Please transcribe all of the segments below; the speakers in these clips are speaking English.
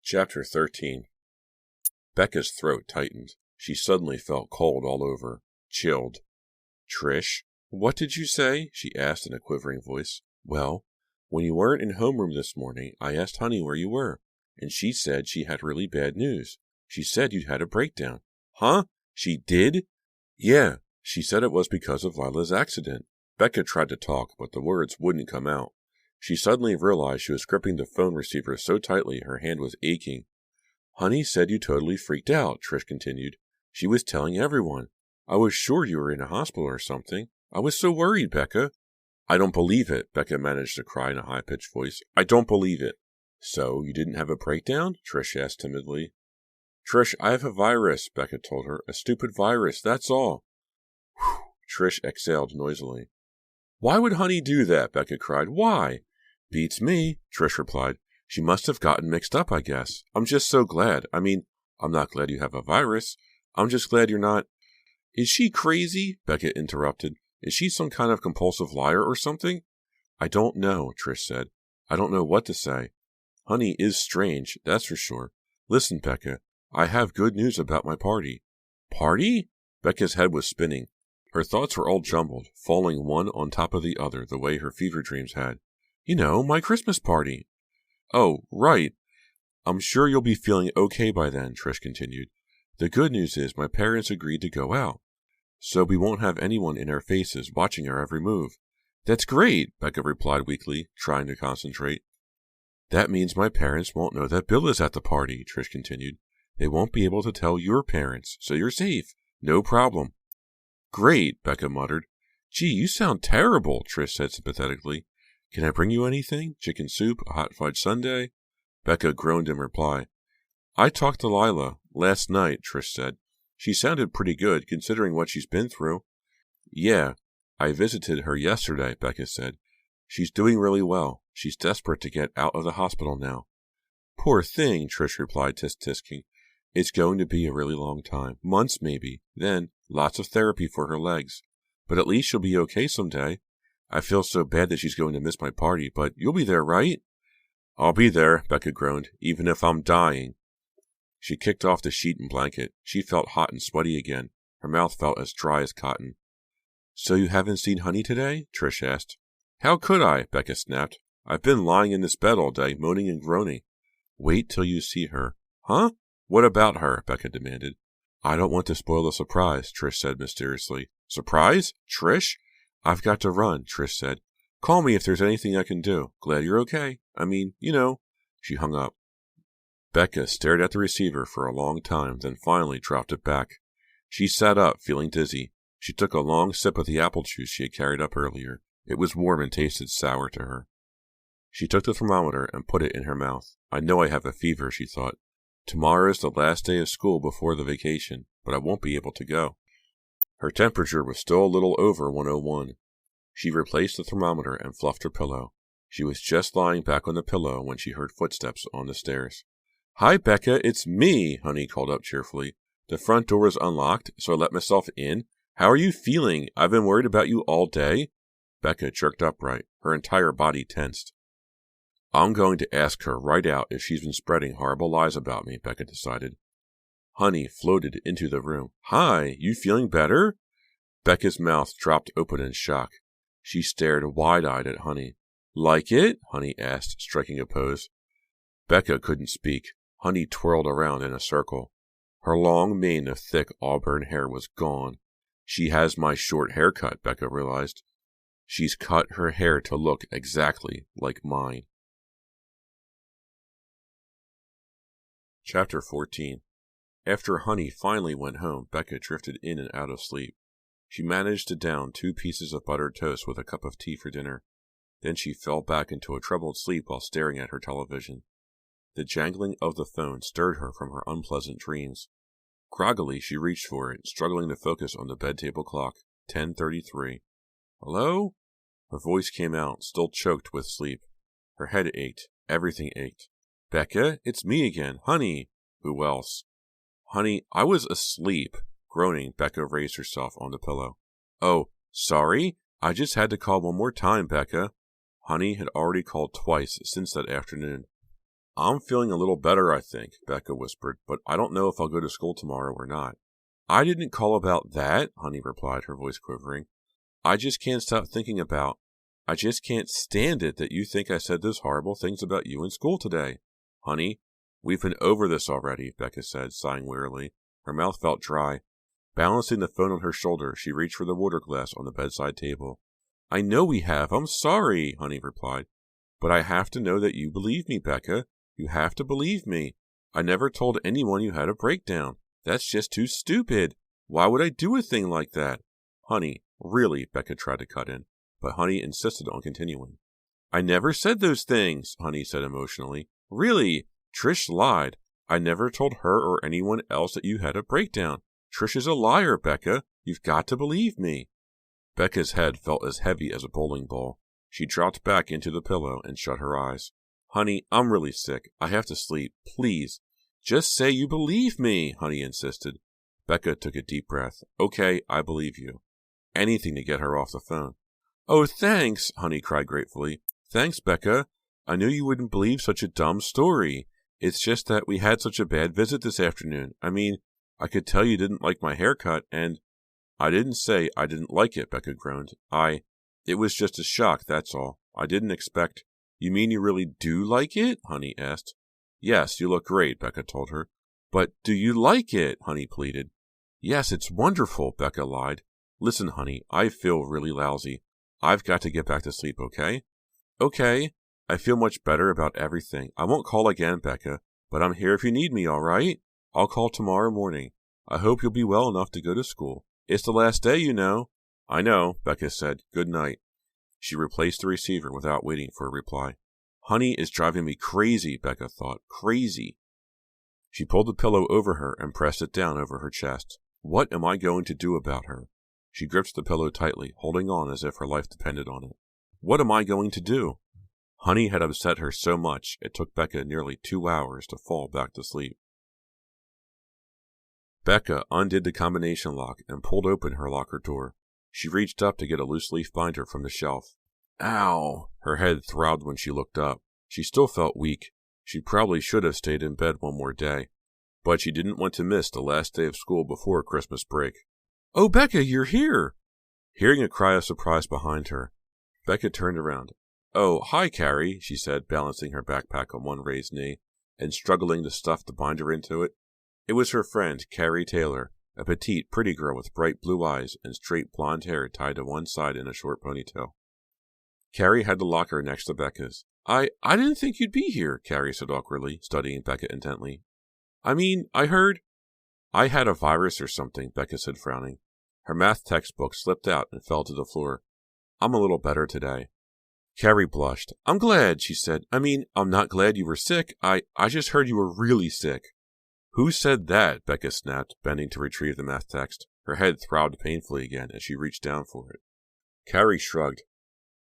Chapter 13. Becca's throat tightened. She suddenly felt cold all over, chilled. "Trish, what did you say?" she asked in a quivering voice. "Well, when you weren't in homeroom this morning, I asked Honey where you were, and she said she had really bad news. She said you'd had a breakdown." "Huh? She did?" "Yeah, she said it was because of Lila's accident." Becca tried to talk, but the words wouldn't come out. She suddenly realized she was gripping the phone receiver so tightly her hand was aching. "Honey said you totally freaked out," Trish continued. "She was telling everyone. I was sure you were in a hospital or something. I was so worried, Becca." "I don't believe it," Becca managed to cry in a high-pitched voice. "I don't believe it." "So, you didn't have a breakdown?" Trish asked timidly. "Trish, I have a virus," Becca told her. "A stupid virus, that's all." Whew, Trish exhaled noisily. "Why would Honey do that?" Becca cried. "Why?" "Beats me," Trish replied. "She must have gotten mixed up, I guess. I'm just so glad. I'm not glad you have a virus. I'm just glad you're not—" "Is she crazy?" Becca interrupted. "Is she some kind of compulsive liar or something?" "I don't know," Trish said. "I don't know what to say. Honey is strange, that's for sure. Listen, Becca, I have good news about my party." "Party?" Becca's head was spinning. Her thoughts were all jumbled, falling one on top of the other the way her fever dreams had. "You know, my Christmas party." "Oh, right. I'm sure you'll be feeling okay by then," Trish continued. "The good news is my parents agreed to go out, so we won't have anyone in our faces watching our every move." "That's great," Becca replied weakly, trying to concentrate. "That means my parents won't know that Bill is at the party," Trish continued. "They won't be able to tell your parents, so you're safe. No problem." "Great," Becca muttered. "Gee, you sound terrible," Trish said sympathetically. "Can I bring you anything? Chicken soup, a hot fudge sundae?" Becca groaned in reply. "I talked to Lila last night," Trish said. "She sounded pretty good, considering what she's been through." "Yeah, I visited her yesterday," Becca said. "She's doing really well. She's desperate to get out of the hospital now." "Poor thing," Trish replied, tisk-tisking. "It's going to be a really long time. Months, maybe. Then, lots of therapy for her legs. But at least she'll be okay someday. I feel so bad that she's going to miss my party, but you'll be there, right?" "I'll be there," Becca groaned, "even if I'm dying." She kicked off the sheet and blanket. She felt hot and sweaty again. Her mouth felt as dry as cotton. "So you haven't seen Honey today?" Trish asked. "How could I?" Becca snapped. "I've been lying in this bed all day, moaning and groaning." "Wait till you see her." "Huh? What about her?" Becca demanded. "I don't want to spoil the surprise," Trish said mysteriously. "Surprise? Trish?" "I've got to run," Trish said. "Call me if there's anything I can do. Glad you're okay. She hung up. Becca stared at the receiver for a long time, then finally dropped it back. She sat up, feeling dizzy. She took a long sip of the apple juice she had carried up earlier. It was warm and tasted sour to her. She took the thermometer and put it in her mouth. "I know I have a fever," she thought. "Tomorrow is the last day of school before the vacation, but I won't be able to go." Her temperature was still a little over 101. She replaced the thermometer and fluffed her pillow. She was just lying back on the pillow when she heard footsteps on the stairs. "Hi, Becca, it's me," Honey called up cheerfully. "The front door is unlocked, so I let myself in. How are you feeling? I've been worried about you all day." Becca jerked upright. Her entire body tensed. "I'm going to ask her right out if she's been spreading horrible lies about me," Becca decided. Honey floated into the room. "Hi, you feeling better?" Becca's mouth dropped open in shock. She stared wide-eyed at Honey. "Like it?" Honey asked, striking a pose. Becca couldn't speak. Honey twirled around in a circle. Her long mane of thick auburn hair was gone. She has my short haircut, Becca realized. She's cut her hair to look exactly like mine. Chapter 14. After Honey finally went home, Becca drifted in and out of sleep. She managed to down 2 pieces of buttered toast with a cup of tea for dinner. Then she fell back into a troubled sleep while staring at her television. The jangling of the phone stirred her from her unpleasant dreams. Groggily, she reached for it, struggling to focus on the bed-table clock. 10:33. "Hello?" Her voice came out, still choked with sleep. Her head ached. Everything ached. "Becca, it's me again. Honey." "Who else?" "Honey, I was asleep." Groaning, Becca raised herself on the pillow. "Oh, sorry. I just had to call one more time, Becca." Honey had already called twice since that afternoon. I'm feeling a little better, I think, Becca whispered, but I don't know if I'll go to school tomorrow or not. I didn't call about that, Honey replied, her voice quivering. I just can't stand it that you think I said those horrible things about you in school today. Honey, we've been over this already, Becca said, sighing wearily. Her mouth felt dry. Balancing the phone on her shoulder, she reached for the water glass on the bedside table. I know we have. I'm sorry, Honey replied. But I have to know that you believe me, Becca. You have to believe me. I never told anyone you had a breakdown. That's just too stupid. Why would I do a thing like that? Honey, really, Becca tried to cut in, but Honey insisted on continuing. I never said those things, Honey said emotionally. Really, Trish lied. I never told her or anyone else that you had a breakdown. Trish is a liar, Becca. You've got to believe me. Becca's head felt as heavy as a bowling ball. She dropped back into the pillow and shut her eyes. Honey, I'm really sick. I have to sleep. Please. Just say you believe me, Honey insisted. Becca took a deep breath. Okay, I believe you. Anything to get her off the phone. Oh, thanks, Honey cried gratefully. Thanks, Becca. I knew you wouldn't believe such a dumb story. It's just that we had such a bad visit this afternoon. I mean, I could tell you didn't like my haircut, and... I didn't say I didn't like it, Becca groaned. It was just a shock, that's all. I didn't expect... You mean you really do like it? Honey asked. Yes, you look great, Becca told her. But do you like it? Honey pleaded. Yes, it's wonderful, Becca lied. Listen, Honey, I feel really lousy. I've got to get back to sleep, okay? Okay. I feel much better about everything. I won't call again, Becca, but I'm here if you need me, all right? I'll call tomorrow morning. I hope you'll be well enough to go to school. It's the last day, you know. I know, Becca said. Good night. She replaced the receiver without waiting for a reply. Honey is driving me crazy, Becca thought. Crazy. She pulled the pillow over her and pressed it down over her chest. What am I going to do about her? She gripped the pillow tightly, holding on as if her life depended on it. What am I going to do? Honey had upset her so much it took Becca nearly 2 hours to fall back to sleep. Becca undid the combination lock and pulled open her locker door. She reached up to get a loose-leaf binder from the shelf. Ow! Her head throbbed when she looked up. She still felt weak. She probably should have stayed in bed one more day. But she didn't want to miss the last day of school before Christmas break. Oh, Becca, you're here! Hearing a cry of surprise behind her, Becca turned around. Oh, hi, Carrie, she said, balancing her backpack on one raised knee and struggling to stuff the binder into it. It was her friend, Carrie Taylor, a petite, pretty girl with bright blue eyes and straight blonde hair tied to one side in a short ponytail. Carrie had the locker next to Becca's. I didn't think you'd be here, Carrie said awkwardly, studying Becca intently. I mean, I heard... I had a virus or something, Becca said, frowning. Her math textbook slipped out and fell to the floor. I'm a little better today. Carrie blushed. I'm glad, she said. I mean, I'm not glad you were sick. I just heard you were really sick. Who said that? Becca snapped, bending to retrieve the math text. Her head throbbed painfully again as she reached down for it. Carrie shrugged.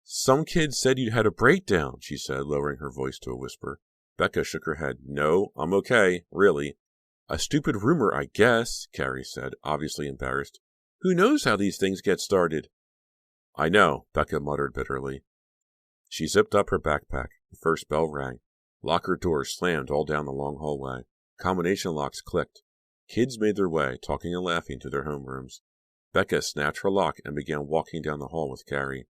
Some kid said you'd had a breakdown, she said, lowering her voice to a whisper. Becca shook her head. No, I'm okay, really. A stupid rumor, I guess, Carrie said, obviously embarrassed. Who knows how these things get started? I know, Becca muttered bitterly. She zipped up her backpack. The first bell rang. Locker doors slammed all down the long hallway. Combination locks clicked. Kids made their way, talking and laughing, to their homerooms. Becca snapped her lock and began walking down the hall with Carrie.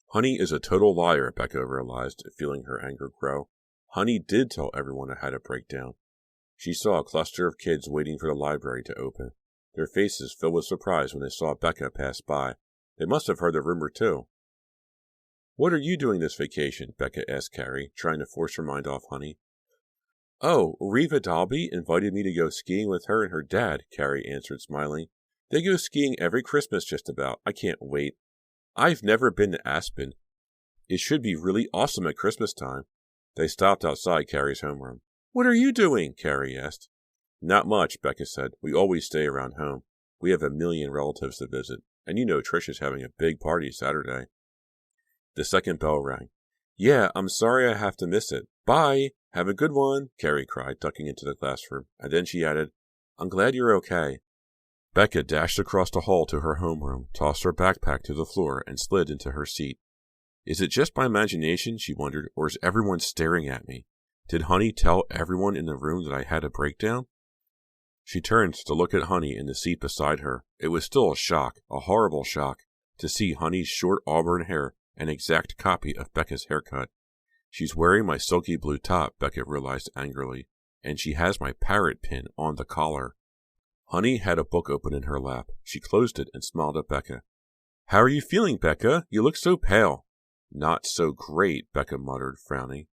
Honey is a total liar, Becca realized, feeling her anger grow. Honey did tell everyone I had a breakdown. She saw a cluster of kids waiting for the library to open. Their faces filled with surprise when they saw Becca pass by. They must have heard the rumor, too. What are you doing this vacation? Becca asked Carrie, trying to force her mind off Honey. Oh, Reva Dalby invited me to go skiing with her and her dad, Carrie answered, smiling. They go skiing every Christmas just about. I can't wait. I've never been to Aspen. It should be really awesome at Christmas time. They stopped outside Carrie's homeroom. What are you doing? Carrie asked. Not much, Becca said. We always stay around home. We have a million relatives to visit, and you know Trish is having a big party Saturday. The second bell rang. Yeah, I'm sorry I have to miss it. Bye! Have a good one, Carrie cried, ducking into the classroom, and then she added, I'm glad you're okay. Becca dashed across the hall to her homeroom, tossed her backpack to the floor, and slid into her seat. Is it just my imagination, she wondered, or is everyone staring at me? Did Honey tell everyone in the room that I had a breakdown? She turned to look at Honey in the seat beside her. It was still a shock, a horrible shock, to see Honey's short auburn hair, an exact copy of Becca's haircut. She's wearing my silky blue top, Becca realized angrily, and she has my parrot pin on the collar. Honey had a book open in her lap. She closed it and smiled at Becca. How are you feeling, Becca? You look so pale. Not so great, Becca muttered, frowning.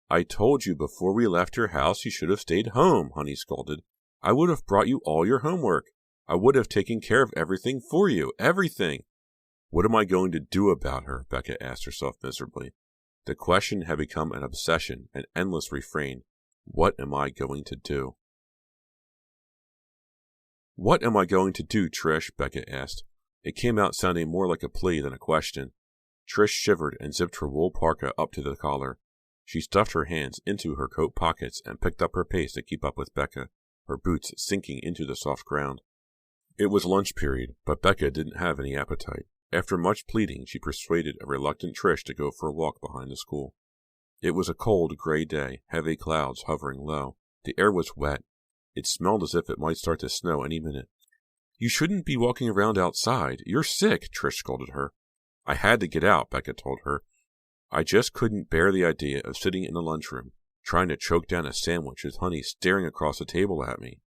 I told you before we left your house you should have stayed home, Honey scolded. I would have brought you all your homework. I would have taken care of everything for you, everything. What am I going to do about her? Becca asked herself miserably. The question had become an obsession, an endless refrain. What am I going to do? What am I going to do, Trish? Becca asked. It came out sounding more like a plea than a question. Trish shivered and zipped her wool parka up to the collar. She stuffed her hands into her coat pockets and picked up her pace to keep up with Becca, her boots sinking into the soft ground. It was lunch period, but Becca didn't have any appetite. After much pleading, she persuaded a reluctant Trish to go for a walk behind the school. It was a cold, gray day, heavy clouds hovering low. The air was wet. It smelled as if it might start to snow any minute. You shouldn't be walking around outside. You're sick, Trish scolded her. I had to get out, Becca told her. I just couldn't bear the idea of sitting in the lunchroom, trying to choke down a sandwich with Honey staring across the table at me.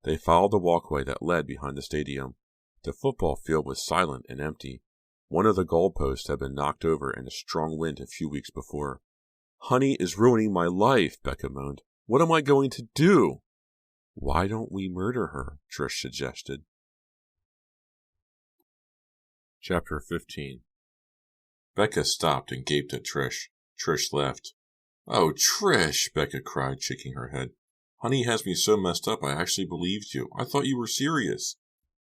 They followed the walkway that led behind the stadium. The football field was silent and empty. One of the goalposts had been knocked over in a strong wind a few weeks before. Honey is ruining my life, Becca moaned. What am I going to do? Why don't we murder her? Trish suggested. Chapter 15. Becca stopped and gaped at Trish. Trish laughed. Oh, Trish, Becca cried, shaking her head. Honey has me so messed up I actually believed you. I thought you were serious.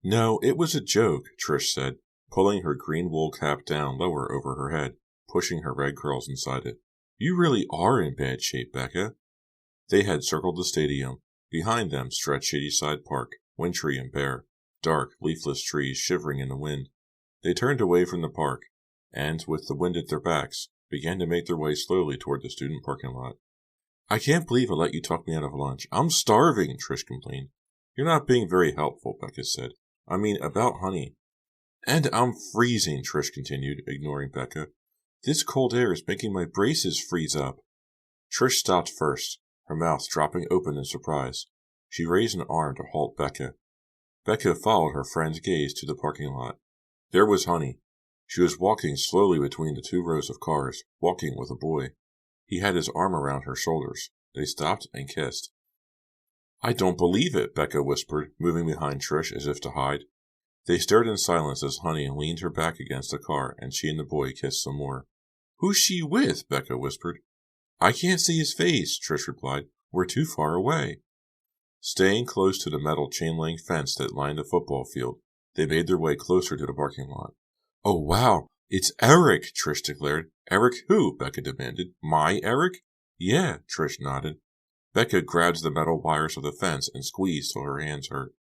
No, it was a joke, Trish said, pulling her green wool cap down lower over her head, pushing her red curls inside it. You really are in bad shape, Becca. They had circled the stadium. Behind them stretched Shadyside Park, wintry and bare, dark, leafless trees shivering in the wind. They turned away from the park, and, with the wind at their backs, began to make their way slowly toward the student parking lot. I can't believe I let you talk me out of lunch. I'm starving, Trish complained. You're not being very helpful, Becca said. I mean, about Honey. And I'm freezing, Trish continued, ignoring Becca. This cold air is making my braces freeze up. Trish stopped first, her mouth dropping open in surprise. She raised an arm to halt Becca. Becca followed her friend's gaze to the parking lot. There was Honey. She was walking slowly between the two rows of cars, walking with a boy. He had his arm around her shoulders. They stopped and kissed. I don't believe it, Becca whispered, moving behind Trish as if to hide. They stared in silence as Honey leaned her back against the car, and she and the boy kissed some more. Who's she with? Becca whispered. I can't see his face, Trish replied. We're too far away. Staying close to the metal chain-link fence that lined the football field, they made their way closer to the parking lot. Oh, wow, it's Eric, Trish declared. Eric who? Becca demanded. My Eric? Yeah, Trish nodded. Becca grabbed the metal wires of the fence and squeezed till her hands hurt.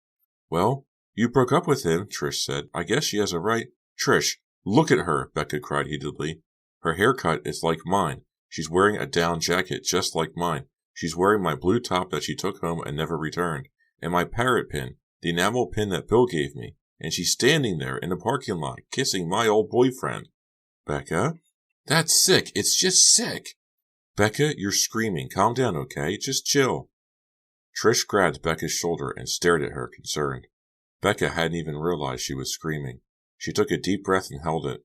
Well, you broke up with him, Trish said. I guess she has a right. Trish, look at her, Becca cried heatedly. Her haircut is like mine. She's wearing a down jacket just like mine. She's wearing my blue top that she took home and never returned, and my parrot pin, the enamel pin that Bill gave me, and she's standing there in the parking lot, kissing my old boyfriend. Becca? That's sick. It's just sick. Becca, you're screaming. Calm down, okay? Just chill. Trish grabbed Becca's shoulder and stared at her, concerned. Becca hadn't even realized she was screaming. She took a deep breath and held it.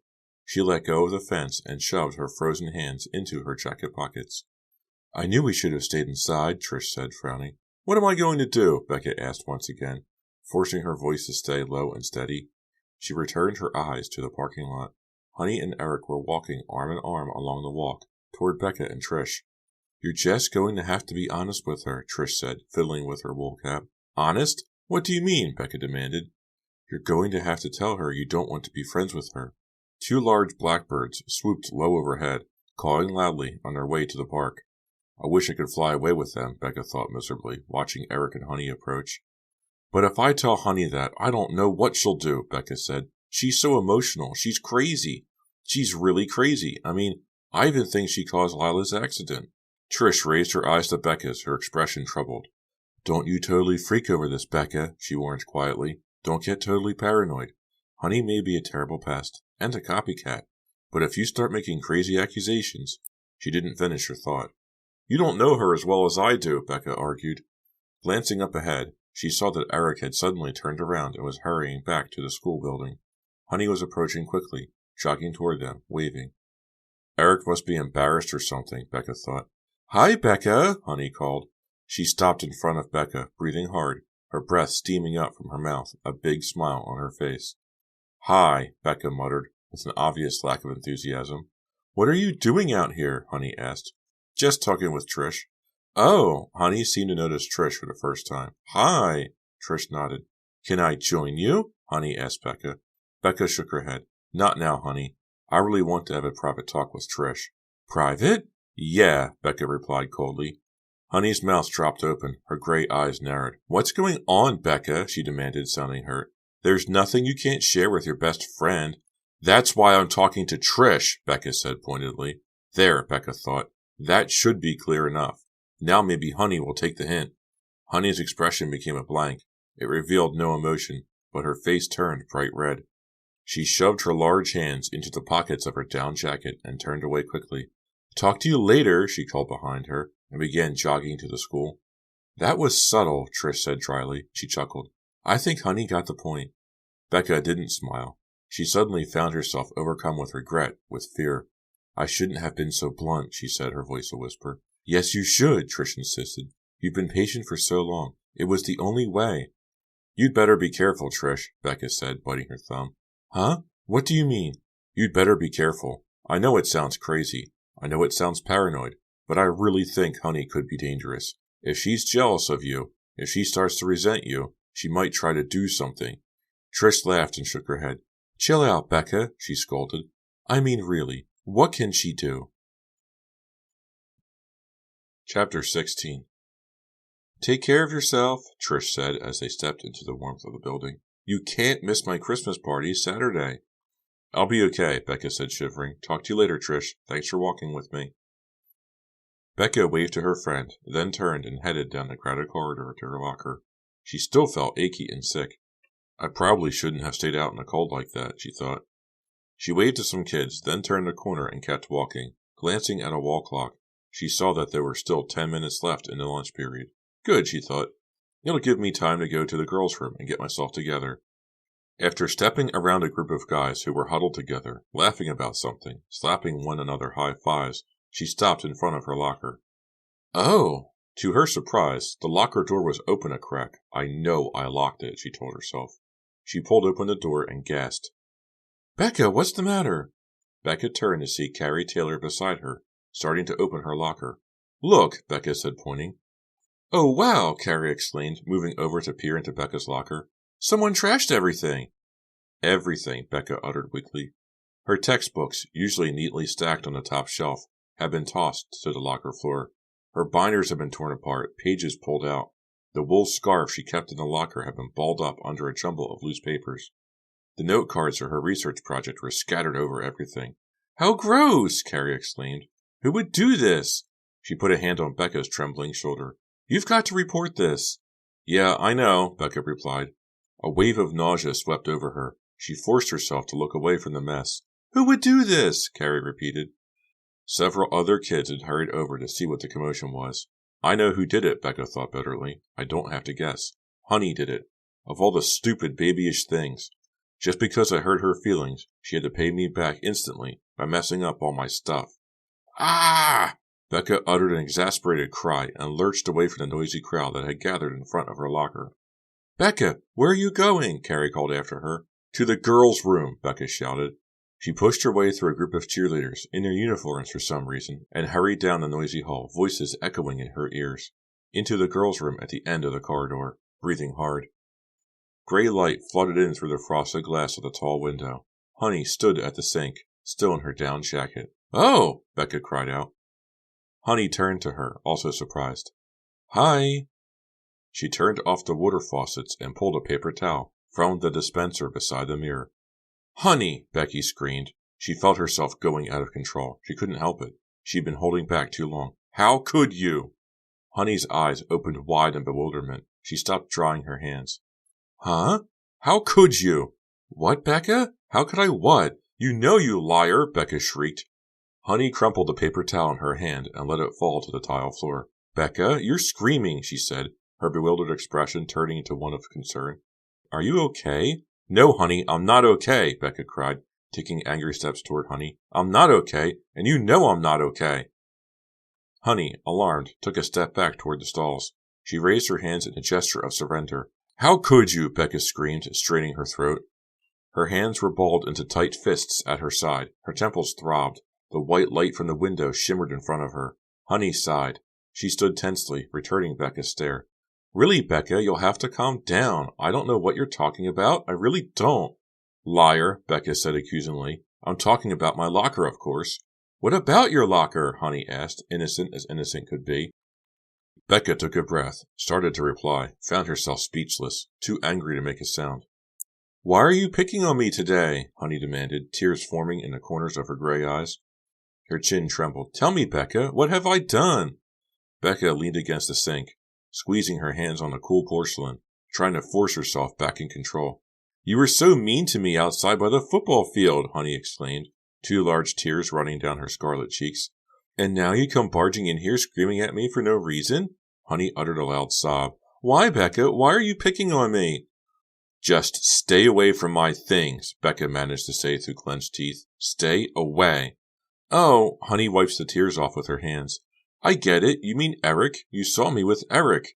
She let go of the fence and shoved her frozen hands into her jacket pockets. I knew we should have stayed inside, Trish said, frowning. What am I going to do? Becca asked once again, forcing her voice to stay low and steady. She returned her eyes to the parking lot. Honey and Eric were walking arm in arm along the walk toward Becca and Trish. You're just going to have to be honest with her, Trish said, fiddling with her wool cap. Honest? What do you mean? Becca demanded. You're going to have to tell her you don't want to be friends with her. Two large blackbirds swooped low overhead, cawing loudly on their way to the park. I wish I could fly away with them, Becca thought miserably, watching Eric and Honey approach. But if I tell Honey that, I don't know what she'll do, Becca said. She's so emotional. She's crazy. She's really crazy. I mean, I even think she caused Lila's accident. Trish raised her eyes to Becca's, her expression troubled. Don't you totally freak over this, Becca, she warned quietly. Don't get totally paranoid. Honey may be a terrible pest, and a copycat, but if you start making crazy accusations— She didn't finish her thought. You don't know her as well as I do, Becca argued. Glancing up ahead, she saw that Eric had suddenly turned around and was hurrying back to the school building. Honey was approaching quickly, jogging toward them, waving. Eric must be embarrassed or something, Becca thought. Hi, Becca, Honey called. She stopped in front of Becca, breathing hard, her breath steaming up from her mouth, a big smile on her face. Hi, Becca muttered, with an obvious lack of enthusiasm. What are you doing out here? Honey asked. Just talking with Trish. Oh, Honey seemed to notice Trish for the first time. Hi, Trish nodded. Can I join you? Honey asked Becca. Becca shook her head. Not now, Honey. I really want to have a private talk with Trish. Private? Yeah, Becca replied coldly. Honey's mouth dropped open, her gray eyes narrowed. What's going on, Becca? She demanded, sounding hurt. There's nothing you can't share with your best friend. That's why I'm talking to Trish, Becca said pointedly. There, Becca thought. That should be clear enough. Now maybe Honey will take the hint. Honey's expression became a blank. It revealed no emotion, but her face turned bright red. She shoved her large hands into the pockets of her down jacket and turned away quickly. Talk to you later, she called behind her, and began jogging to the school. That was subtle, Trish said dryly. She chuckled. I think Honey got the point. Becca didn't smile. She suddenly found herself overcome with regret, with fear. I shouldn't have been so blunt, she said, her voice a whisper. Yes, you should, Trish insisted. You've been patient for so long. It was the only way. You'd better be careful, Trish, Becca said, biting her thumb. Huh? What do you mean? You'd better be careful. I know it sounds crazy. I know it sounds paranoid, but I really think Honey could be dangerous. If she's jealous of you, if she starts to resent you, she might try to do something. Trish laughed and shook her head. Chill out, Becca, she scolded. I mean, really, what can she do? Chapter 16. Take care of yourself, Trish said as they stepped into the warmth of the building. You can't miss my Christmas party Saturday. I'll be okay, Becca said, shivering. Talk to you later, Trish. Thanks for walking with me. Becca waved to her friend, then turned and headed down the crowded corridor to her locker. She still felt achy and sick. I probably shouldn't have stayed out in the cold like that, she thought. She waved to some kids, then turned the corner and kept walking. Glancing at a wall clock, she saw that there were still 10 minutes left in the lunch period. Good, she thought. It'll give me time to go to the girls' room and get myself together. After stepping around a group of guys who were huddled together, laughing about something, slapping one another high fives, she stopped in front of her locker. Oh! To her surprise, the locker door was open a crack. I know I locked it, she told herself. She pulled open the door and gasped. Becca, what's the matter? Becca turned to see Carrie Taylor beside her, starting to open her locker. Look, Becca said, pointing. Oh, wow, Carrie exclaimed, moving over to peer into Becca's locker. Someone trashed everything. Everything, Becca uttered weakly. Her textbooks, usually neatly stacked on the top shelf, had been tossed to the locker floor. Her binders had been torn apart, pages pulled out. The wool scarf she kept in the locker had been balled up under a jumble of loose papers. The note cards for her research project were scattered over everything. How gross! Carrie exclaimed. Who would do this? She put a hand on Becca's trembling shoulder. You've got to report this. Yeah, I know, Becca replied. A wave of nausea swept over her. She forced herself to look away from the mess. Who would do this? Carrie repeated. Several other kids had hurried over to see what the commotion was. I know who did it, Becca thought bitterly. I don't have to guess. Honey did it. Of all the stupid babyish things. Just because I hurt her feelings, she had to pay me back instantly by messing up all my stuff. Ah! Becca uttered an exasperated cry and lurched away from the noisy crowd that had gathered in front of her locker. Becca, where are you going? Carrie called after her. To the girls' room, Becca shouted. She pushed her way through a group of cheerleaders, in their uniforms for some reason, and hurried down the noisy hall, voices echoing in her ears, into the girls' room at the end of the corridor, breathing hard. Gray light flooded in through the frosted glass of the tall window. Honey stood at the sink, still in her down jacket. Oh! Becca cried out. Honey turned to her, also surprised. Hi! She turned off the water faucets and pulled a paper towel from the dispenser beside the mirror. Honey! Becky screamed. She felt herself going out of control. She couldn't help it. She'd been holding back too long. How could you? Honey's eyes opened wide in bewilderment. She stopped drying her hands. Huh? How could you? What, Becca? How could I what? You know, you liar, Becca shrieked. Honey crumpled the paper towel in her hand and let it fall to the tile floor. Becca, you're screaming, she said, her bewildered expression turning into one of concern. Are you okay? No, honey, I'm not okay, Becca cried, taking angry steps toward Honey. I'm not okay, and you know I'm not okay. Honey, alarmed, took a step back toward the stalls. She raised her hands in a gesture of surrender. How could you? Becca screamed, straining her throat. Her hands were balled into tight fists at her side. Her temples throbbed. The white light from the window shimmered in front of her. Honey sighed. She stood tensely, returning Becca's stare. Really, Becca, you'll have to calm down. I don't know what you're talking about. I really don't. Liar, Becca said accusingly. I'm talking about my locker, of course. What about your locker? Honey asked, innocent as innocent could be. Becca took a breath, started to reply, found herself speechless, too angry to make a sound. Why are you picking on me today? Honey demanded, tears forming in the corners of her gray eyes. Her chin trembled. Tell me, Becca, what have I done? Becca leaned against the sink, squeezing her hands on the cool porcelain, trying to force herself back in control. You were so mean to me outside by the football field, Honey exclaimed, two large tears running down her scarlet cheeks. And now you come barging in here screaming at me for no reason? Honey uttered a loud sob. Why, Becca? Why are you picking on me? Just stay away from my things, Becca managed to say through clenched teeth. Stay away. Oh, Honey wipes the tears off with her hands. I get it. You mean Eric. You saw me with Eric.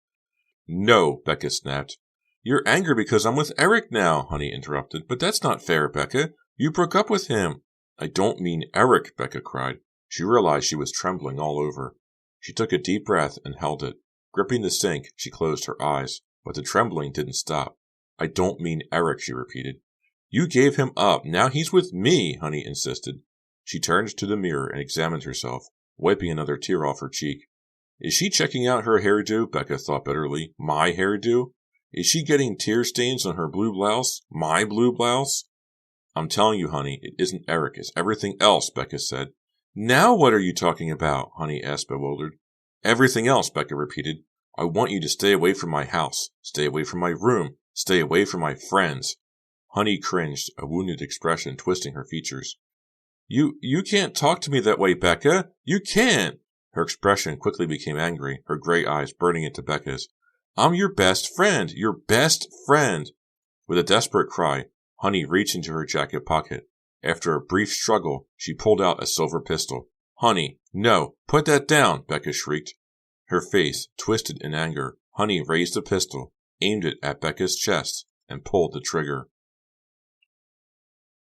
No, Becca snapped. You're angry because I'm with Eric now, Honey interrupted. But that's not fair, Becca. You broke up with him. I don't mean Eric, Becca cried. She realized she was trembling all over. She took a deep breath and held it. Gripping the sink, she closed her eyes, but the trembling didn't stop. I don't mean Eric, she repeated. You gave him up. Now he's with me, Honey insisted. She turned to the mirror and examined herself, wiping another tear off her cheek. Is she checking out her hairdo? Becca thought bitterly. My hairdo? Is she getting tear stains on her blue blouse? My blue blouse? I'm telling you, Honey, it isn't Eric. It's everything else, Becca said. Now what are you talking about? Honey asked, bewildered. Everything else, Becca repeated. I want you to stay away from my house, stay away from my room, stay away from my friends. Honey cringed, a wounded expression twisting her features. You can't talk to me that way, Becca. You can't. Her expression quickly became angry, her gray eyes burning into Becca's. I'm your best friend, your best friend. With a desperate cry, Honey reached into her jacket pocket. After a brief struggle, she pulled out a silver pistol. Honey, no, put that down, Becca shrieked. Her face twisted in anger. Honey raised the pistol, aimed it at Becca's chest, and pulled the trigger.